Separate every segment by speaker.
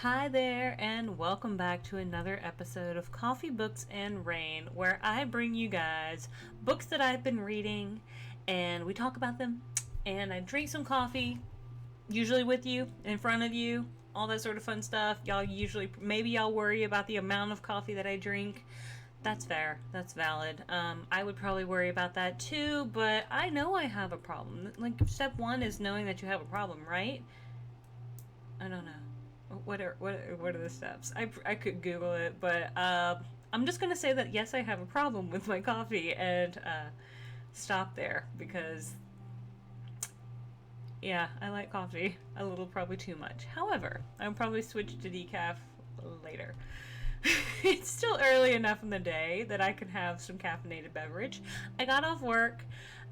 Speaker 1: Hi there, and welcome back to another episode of Coffee, Books, and Rain, where I bring you guys books that I've been reading, and we talk about them, and I drink some coffee, usually with you, in front of you, all that sort of fun stuff. Maybe y'all worry about the amount of coffee that I drink. That's fair. That's valid. I would probably worry about that too, but I know I have a problem. Like, step one is knowing that you have a problem, right? I don't know. What are the steps? I could Google it, but I'm just gonna say that yes, I have a problem with my coffee and stop there because yeah, I like coffee a little, probably too much. However, I'll probably switch to decaf later. It's still early enough in the day that I can have some caffeinated beverage. I got off work.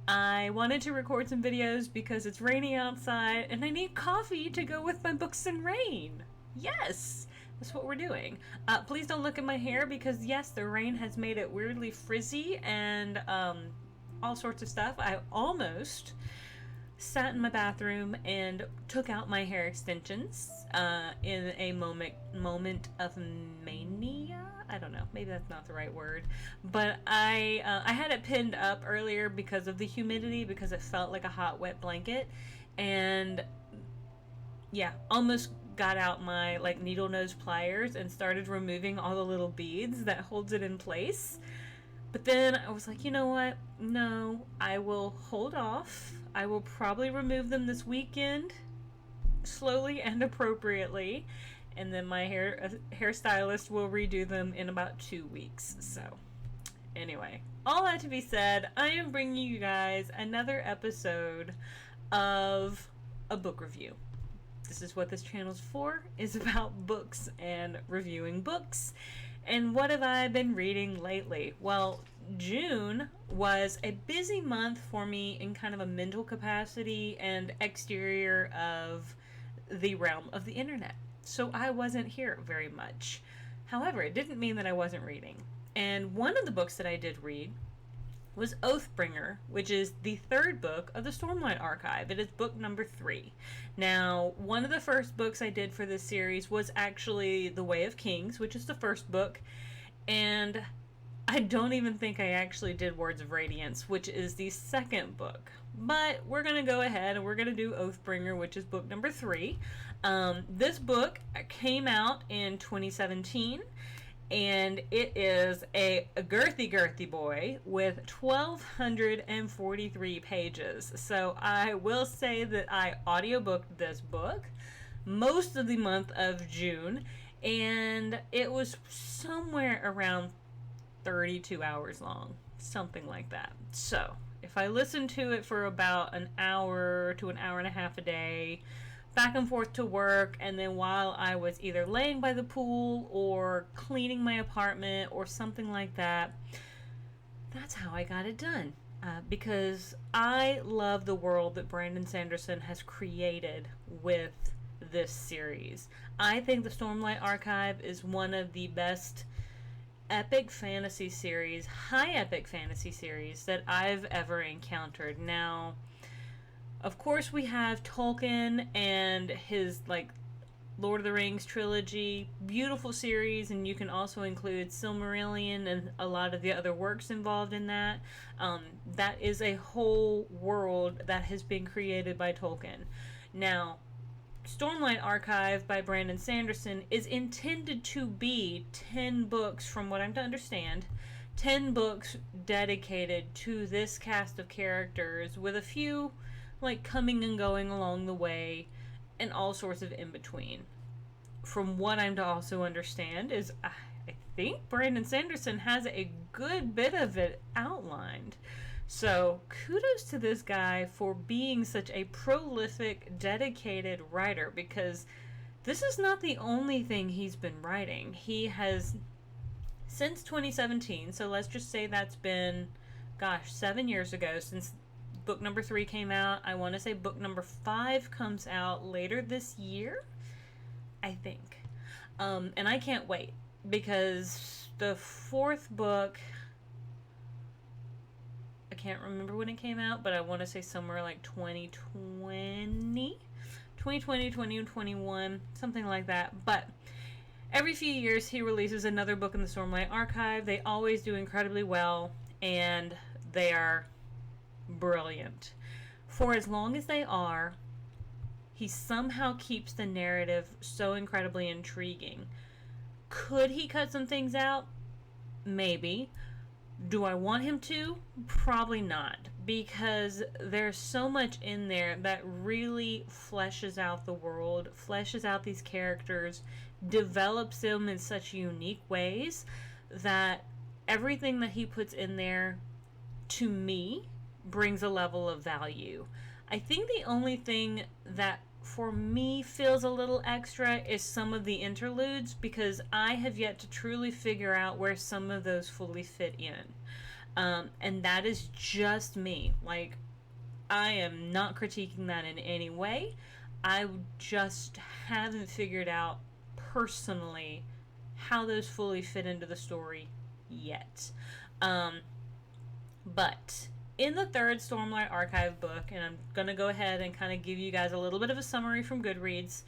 Speaker 1: I wanted to record some videos because it's raining outside and I need coffee to go with my books and rain. Yes, that's what we're doing. Please don't look at my hair because, yes, the rain has made it weirdly frizzy and all sorts of stuff. I almost sat in my bathroom and took out my hair extensions in a moment of mania. I don't know, maybe that's not the right word, but I had it pinned up earlier because of the humidity, because it felt like a hot wet blanket, and yeah, almost got out my like needle nose pliers and started removing all the little beads that holds it in place. But then I was like, you know what? No, I will hold off. I will probably remove them this weekend, slowly and appropriately, and then my hairstylist will redo them in about 2 weeks. So, anyway, all that to be said, I am bringing you guys another episode of a book review. This is what this channel's for, is about books and reviewing books. And what have I been reading lately? Well, June was a busy month for me in kind of a mental capacity and exterior of the realm of the internet. So I wasn't here very much. However, it didn't mean that I wasn't reading. And one of the books that I did read was Oathbringer, which is the third book of the Stormlight archive. It is book number 3. Now, one of the first books I did for this series was actually The Way of Kings, which is the first book, and I don't even think I actually did Words of Radiance, which is the second book. But we're going to go ahead and we're going to do Oathbringer, which is book number 3. This book came out in 2017, and it is a girthy boy with 1,243 pages. So I will say that I audiobooked this book most of the month of June, and it was somewhere around 32 hours long, something like that. So if I listened to it for about an hour to an hour and a half a day, back and forth to work, and then while I was either laying by the pool or cleaning my apartment or something like that, that's how I got it done. Because I love the world that Brandon Sanderson has created with this series. I think the Stormlight Archive is one of the best epic fantasy series, high epic fantasy series that I've ever encountered. Now, of course, we have Tolkien and his Lord of the Rings trilogy, beautiful series, and you can also include Silmarillion and a lot of the other works involved in that. That is a whole world that has been created by Tolkien. Now, Stormlight Archive by Brandon Sanderson is intended to be 10 books, from what I'm to understand, 10 books dedicated to this cast of characters, with a few coming and going along the way and all sorts of in between. From what I'm to also understand is I think Brandon Sanderson has a good bit of it outlined. So kudos to this guy for being such a prolific, dedicated writer, because this is not the only thing he's been writing. He has, since 2017, so let's just say that's been, 7 years ago since book number 3 came out. I want to say book number 5 comes out later this year, I think. And I can't wait, because the 4th book, I can't remember when it came out, but I want to say somewhere like 2020, 2020, 2021, something like that. But every few years he releases another book in the Stormlight archive. They always do incredibly well, and they are brilliant. For as long as they are, he somehow keeps the narrative so incredibly intriguing. Could he cut some things out? Maybe. Do I want him to? Probably not, because there's so much in there that really fleshes out the world, fleshes out these characters, develops them in such unique ways that everything that he puts in there, to me, brings a level of value. I think the only thing that for me feels a little extra is some of the interludes, because I have yet to truly figure out where some of those fully fit in. And that is just me. Like, I am not critiquing that in any way. I just haven't figured out personally how those fully fit into the story yet. But in the third Stormlight Archive book, and I'm going to go ahead and kind of give you guys a little bit of a summary from Goodreads,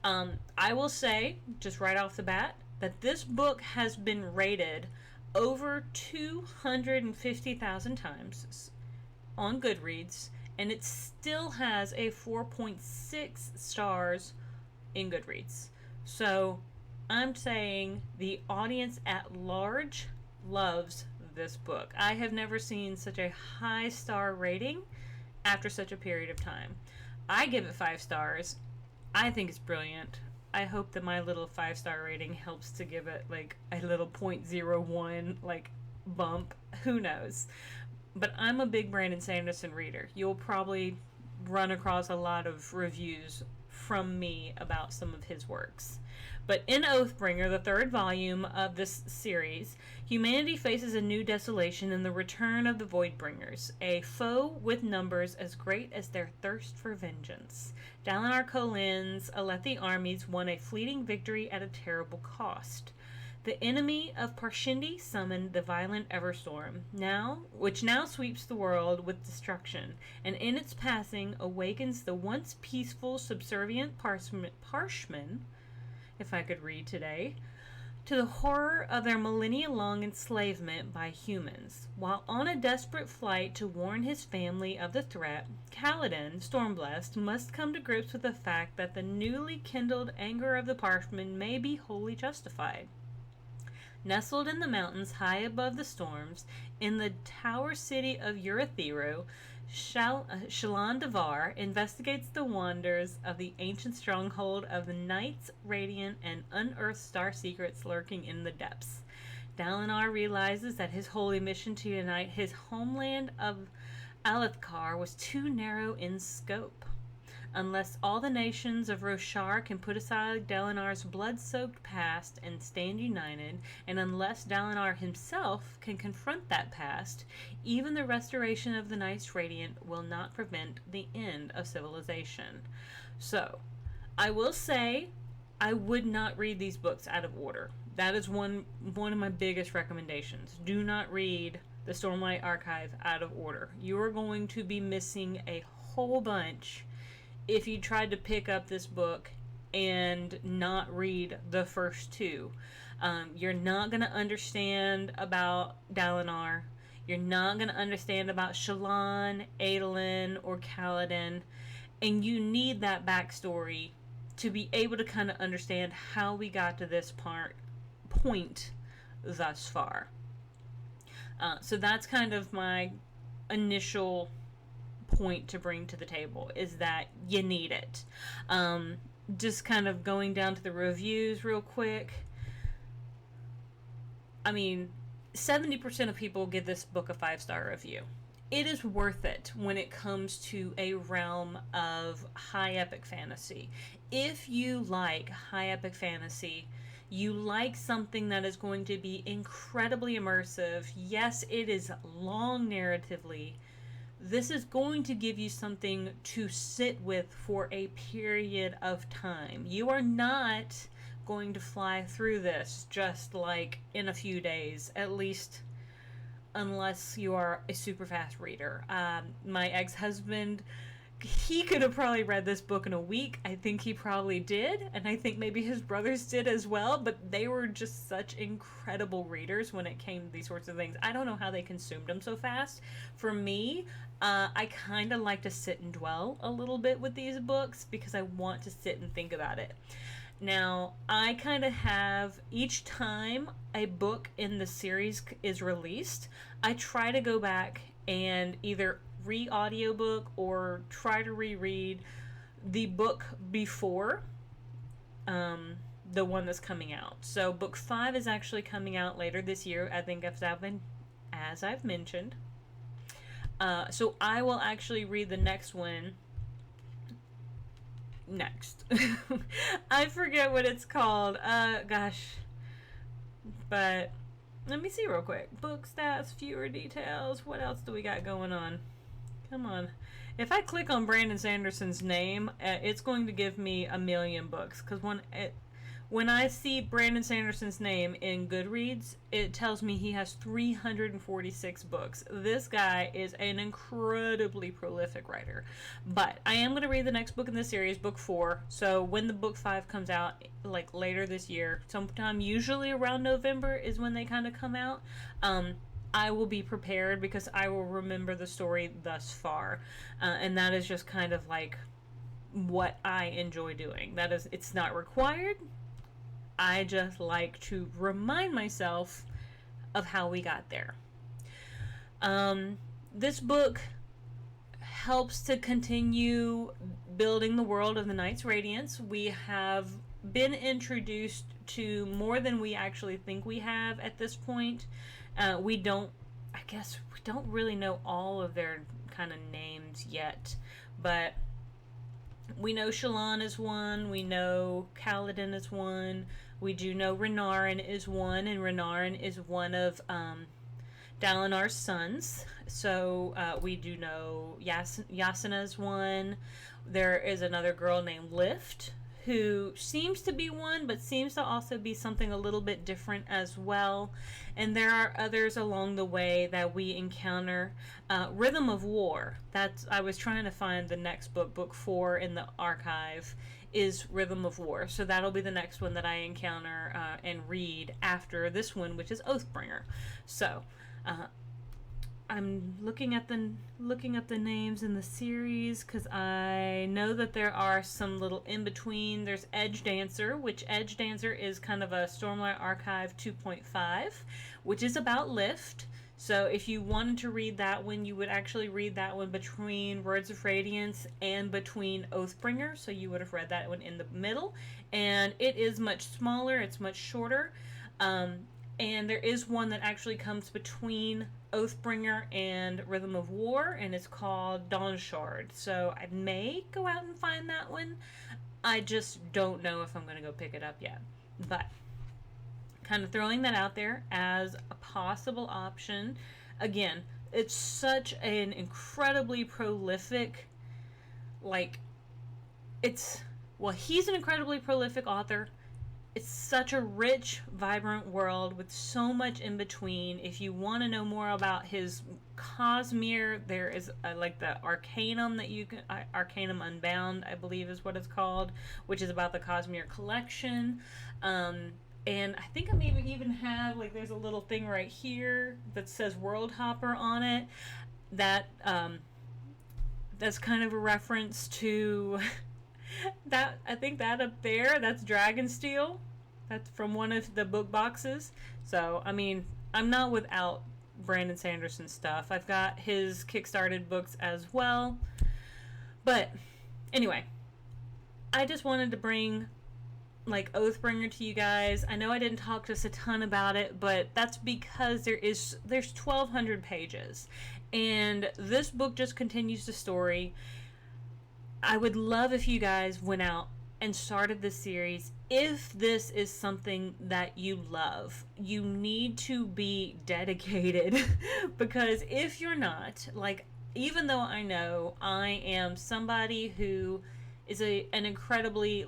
Speaker 1: I will say, just right off the bat, that this book has been rated over 250,000 times on Goodreads, and it still has a 4.6 stars in Goodreads. So I'm saying the audience at large loves this book. I have never seen such a high star rating after such a period of time. I give it 5 stars. I think it's brilliant. I hope that my little 5-star rating helps to give it like a little 0.01 like bump. Who knows? But I'm a big Brandon Sanderson reader. You'll probably run across a lot of reviews from me about some of his works. But in Oathbringer, the third volume of this series, humanity faces a new desolation in the return of the Voidbringers, a foe with numbers as great as their thirst for vengeance. Dalinar Kholein's Alethi armies won a fleeting victory at a terrible cost. The enemy of Parshendi summoned the violent Everstorm, which now sweeps the world with destruction, and in its passing awakens the once peaceful, subservient Parshmen, if I could read today, to the horror of their millennia-long enslavement by humans. While on a desperate flight to warn his family of the threat, Kaladin, Stormblessed, must come to grips with the fact that the newly kindled anger of the Parshmen may be wholly justified. Nestled in the mountains high above the storms, in the tower city of Urithiru, Shallan Devar investigates the wonders of the ancient stronghold of the Night's radiant and unearthed star secrets lurking in the depths. Dalinar realizes that his holy mission to unite his homeland of Alethkar was too narrow in scope. Unless all the nations of Roshar can put aside Dalinar's blood-soaked past and stand united, and unless Dalinar himself can confront that past, even the restoration of the Night's Radiant will not prevent the end of civilization. So, I will say, I would not read these books out of order. That is one of my biggest recommendations. Do not read the Stormlight Archive out of order. You are going to be missing a whole bunch if you tried to pick up this book and not read the first two. You're not going to understand about Dalinar. You're not going to understand about Shallan, Adolin, or Kaladin. And you need that backstory to be able to kind of understand how we got to this point thus far. So that's kind of my initial point to bring to the table, is that you need it. Just kind of going down to the reviews real quick. I mean, 70% of people give this book a 5-star review. It is worth it when it comes to a realm of high epic fantasy. If you like high epic fantasy, you like something that is going to be incredibly immersive. Yes, it is long narratively. This is going to give you something to sit with for a period of time. You are not going to fly through this just like in a few days, at least unless you are a super fast reader. My ex-husband he could have probably read this book in a week. I think he probably did, and I think maybe his brothers did as well, but they were just such incredible readers when it came to these sorts of things. I don't know how they consumed them so fast. For me, I kind of like to sit and dwell a little bit with these books because I want to sit and think about it. Now, I kind of have, each time a book in the series is released, I try to go back and either re-audiobook or try to reread the book before the one that's coming out. So book 5 is actually coming out later this year, I think, as I've mentioned. So I will actually read the next one next. I forget what it's called. Gosh. But let me see real quick. Book stats, fewer details. What else do we got going on? Come on. If I click on Brandon Sanderson's name, it's going to give me a million books. Because when I see Brandon Sanderson's name in Goodreads, it tells me he has 346 books. This guy is an incredibly prolific writer. But I am going to read the next book in this series, book 4. So when the book 5 comes out, like later this year, sometime usually around November is when they kind of come out, I will be prepared because I will remember the story thus far. And that is just kind of like what I enjoy doing. That is, it's not required. I just like to remind myself of how we got there. This book helps to continue building the world of the Knights Radiance. We have been introduced to more than we actually think we have at this point. We don't really know all of their kind of names yet, but we know Shallan is one, we know Kaladin is one, we do know Renarin is one, and Renarin is one of Dalinar's sons. So we do know Yasena is one. There is another girl named Lift, who seems to be one, but seems to also be something a little bit different as well. And there are others along the way that we encounter. Rhythm of War. I was trying to find the next book, book 4 in the archive, is Rhythm of War. So that'll be the next one that I encounter and read after this one, which is Oathbringer. So I'm looking up the names in the series because I know that there are some little in between. There's Edge Dancer, which Edge Dancer is kind of a Stormlight Archive 2.5, which is about Lift. So if you wanted to read that one, you would actually read that one between Words of Radiance and between Oathbringer. So you would have read that one in the middle. And it is much smaller. It's much shorter. And there is one that actually comes between Oathbringer and Rhythm of War, and it's called Dawnshard. So I may go out and find that one. I just don't know if I'm going to go pick it up yet. But kind of throwing that out there as a possible option. Again, it's such an incredibly prolific, he's an incredibly prolific author. It's such a rich, vibrant world with so much in between. If you want to know more about his Cosmere, there is the Arcanum that you can, Arcanum Unbound, I believe is what it's called, which is about the Cosmere collection. And I think I maybe even have, there's a little thing right here that says World Hopper on it. That, that's kind of a reference to that. I think that up there, that's Dragonsteel. That's from one of the book boxes. So, I mean, I'm not without Brandon Sanderson's stuff. I've got his Kickstarted books as well. But, anyway, I just wanted to bring Oathbringer to you guys. I know I didn't talk just a ton about it, but that's because there's 1,200 pages, and this book just continues the story. I would love if you guys went out and started this series. If this is something that you love, you need to be dedicated because if you're not, even though I know I am somebody who is an incredibly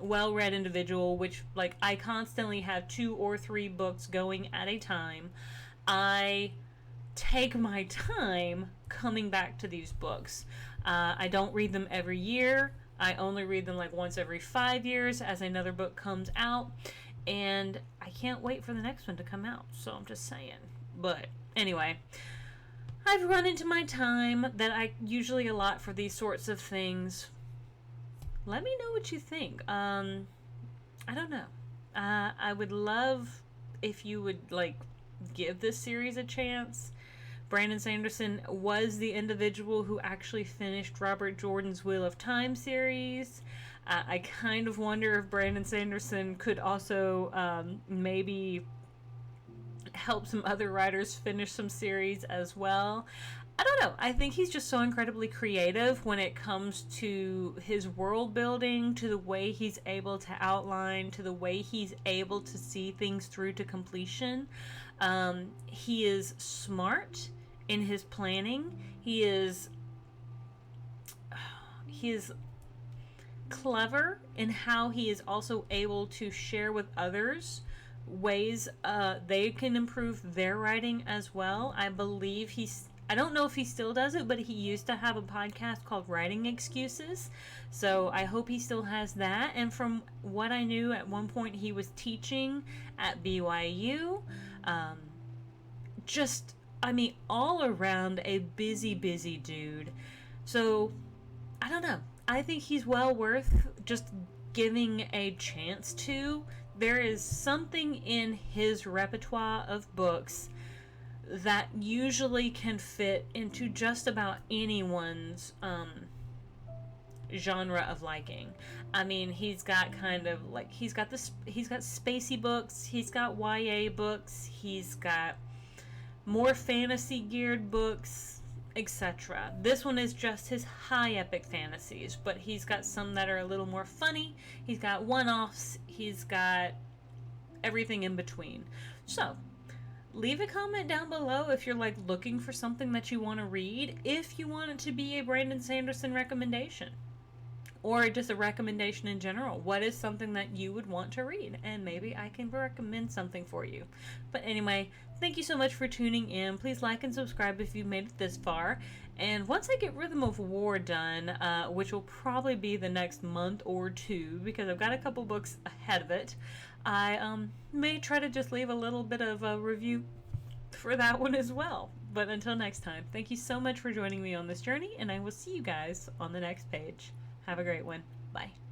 Speaker 1: well-read individual, which I constantly have 2 or 3 books going at a time, I take my time coming back to these books. I don't read them every year. I only read them like once every 5 years as another book comes out. And I can't wait for the next one to come out. So I'm just saying. But anyway, I've run into my time that I usually allot for these sorts of things. Let me know what you think. I don't know. I would love if you would like give this series a chance. Brandon Sanderson was the individual who actually finished Robert Jordan's Wheel of Time series. I kind of wonder if Brandon Sanderson could also maybe help some other writers finish some series as well. I don't know. I think he's just so incredibly creative when it comes to his world building, to the way he's able to outline, to the way he's able to see things through to completion. He is smart in his planning. He is clever in how he is also able to share with others ways they can improve their writing as well. I don't know if he still does it, but he used to have a podcast called Writing Excuses. So I hope he still has that. And from what I knew, at one point he was teaching at BYU. All around a busy dude. So, I don't know. I think he's well worth just giving a chance to. There is something in his repertoire of books that usually can fit into just about anyone's genre of liking. I mean, he's got he's got spacey books, he's got YA books, he's got more fantasy geared books, etc. This one is just his high epic fantasies, but he's got some that are a little more funny. He's got one-offs, he's got everything in between. So, leave a comment down below if you're looking for something that you want to read, if you want it to be a Brandon Sanderson recommendation, or just a recommendation in general. What is something that you would want to read? And maybe I can recommend something for you. But anyway, thank you so much for tuning in. Please like and subscribe if you've made it this far. And once I get Rhythm of War done, which will probably be the next month or two, because I've got a couple books ahead of it, I may try to just leave a little bit of a review for that one as well. But until next time, thank you so much for joining me on this journey, and I will see you guys on the next page. Have a great one. Bye.